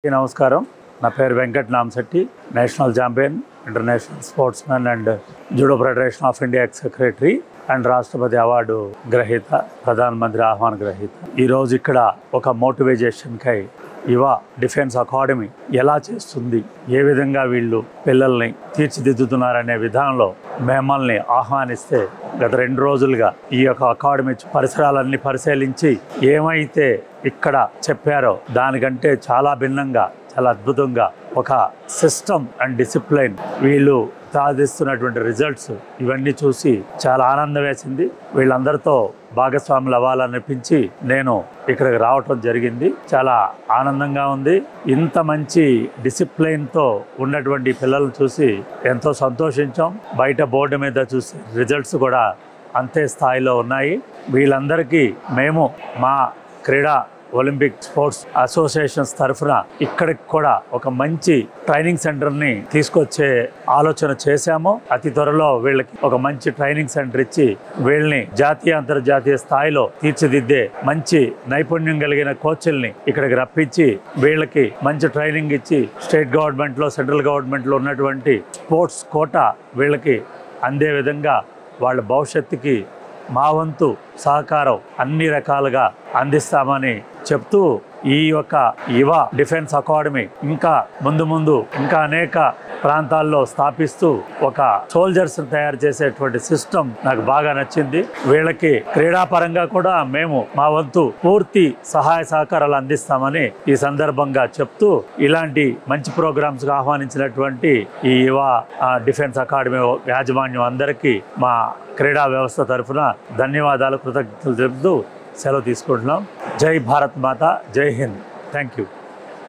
నమస్కారం. నా పేరు Venkat Namasetti, national champion, international sportsman and judo federation of India secretary and రాష్ట్రపతి అవార్డు గ్రహీత, ప్రధానమంత్రి ఆహ్వాన గ్రహీత. ఈరోజు ఇక్కడ ఒక మోటివేషన్కై యువ డిఫెన్స్ అకాడమీ ఎలా చేస్తుంది, ఏ విధంగా వీళ్ళు పిల్లల్ని తీర్చిదిద్దుతున్నారనే విధానంలో మిమ్మల్ని ఆహ్వానిస్తే గత 2 రోజులుగా ఈ యొక్క అకాడమీ పరిసరాలన్నీ పరిశీలించి ఏమైతే ఇక్కడ చెప్పారో దానికంటే చాలా భిన్నంగా, చాలా అద్భుతంగా ఒక సిస్టమ్ అండ్ డిసిప్లైన్ వీళ్ళు సాధిస్తున్నటువంటి రిజల్ట్స్ ఇవన్నీ చూసి చాలా ఆనందం వేసింది. వీళ్ళందరితో భాగస్వాములు అవ్వాలనిపించి నేను ఇక్కడికి రావటం జరిగింది. చాలా ఆనందంగా ఉంది. ఇంత మంచి డిసిప్లైన్తో ఉన్నటువంటి పిల్లలను చూసి ఎంతో సంతోషించాం. బయట బోర్డు మీద చూసి రిజల్ట్స్ కూడా అంతే స్థాయిలో ఉన్నాయి. వీళ్ళందరికీ మేము మా క్రీడా ఒలింపిక్ స్పోర్ట్స్ అసోసియేషన్స్ తరఫున ఇక్కడికి కూడా ఒక మంచి ట్రైనింగ్ సెంటర్ని తీసుకొచ్చే ఆలోచన చేశాము. అతి త్వరలో వీళ్ళకి ఒక మంచి ట్రైనింగ్ సెంటర్ ఇచ్చి వీళ్ళని జాతీయ అంతర్జాతీయ స్థాయిలో తీర్చిదిద్దే మంచి నైపుణ్యం కలిగిన కోచ్ల్ని ఇక్కడికి రప్పించి వీళ్ళకి మంచి ట్రైనింగ్ ఇచ్చి స్టేట్ గవర్నమెంట్లో, సెంట్రల్ గవర్నమెంట్లో ఉన్నటువంటి స్పోర్ట్స్ కోటా వీళ్ళకి అందే విధంగా వాళ్ళ భవిష్యత్తుకి మా వంతు సహకారం అన్ని రకాలుగా అందిస్తామని చెప్తూ ఈ యొక్క యువ డిఫెన్స్ అకాడమీ ఇంకా ముందు ఇంకా అనేక ప్రాంతాల్లో స్థాపిస్తూ ఒక సోల్జర్స్ తయారు చేసేటువంటి సిస్టమ్ నాకు బాగా నచ్చింది. వీళ్ళకి క్రీడాపరంగా కూడా మేము మా వంతు పూర్తి సహాయ సహకారాలు అందిస్తామని ఈ సందర్భంగా చెప్తూ ఇలాంటి మంచి ప్రోగ్రామ్స్ ఆహ్వానించినటువంటి ఈ యువ డిఫెన్స్ అకాడమీ యాజమాన్యం అందరికీ మా క్రీడా వ్యవస్థ తరఫున ధన్యవాదాలు, కృతజ్ఞతలు చెబుతూ సెలవు తీసుకుంటున్నాం. జై భారత్ మాత, జై హింద్. Thank you.